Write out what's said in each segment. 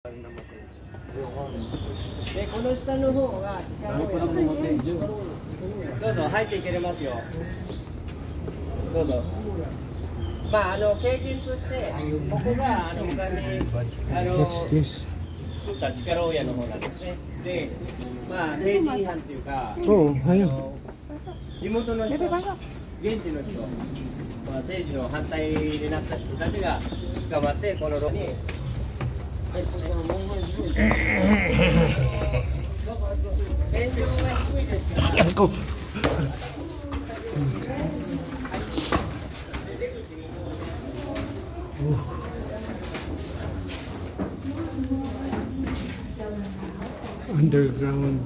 この下の方がどうぞ入っていけれますよ。どうぞ。まあ経験としてここが昔作った力親の方なんですね。で、まあ政治違反っていうか、地元の人、現地の人、まあ政治の反対になった人たちが捕まってこの路に。天井が低いですから。Underground.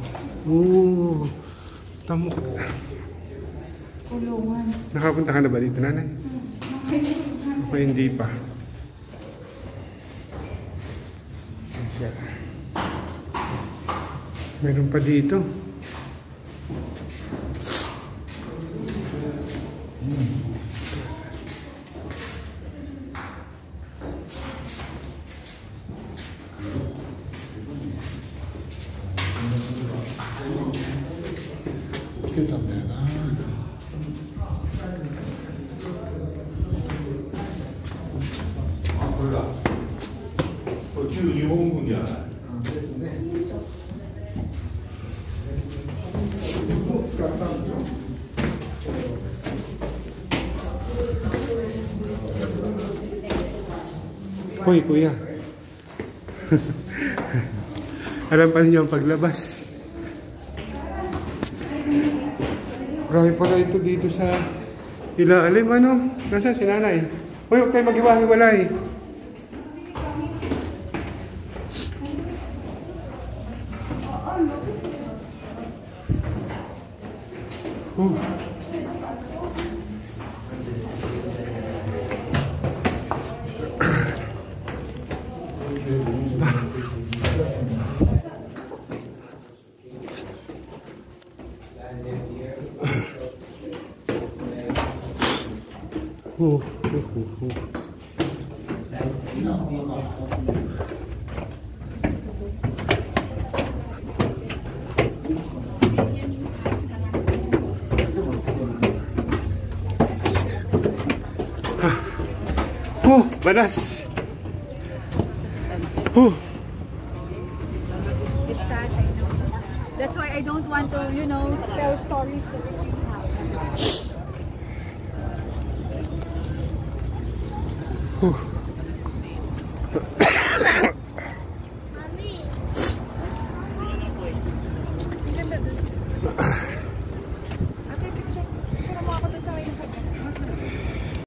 Oh, tamo ko. Nakapunta ka na ba dito, nanay? O hindi pa? Meron pa dito. Kita meron. これだ。これ旧日本軍じゃない。ですね。もう使ったんですよ。Hoy, kuya. Alam pa ninyo ang paglabas. Marami pala ito dito sa ilalim, ano? Nasaan si nanay? Hoy, huwag tayo mag-iwa-hiwalay. Banas. It's sad, I know. That's why I don't want to, tell stories to the house.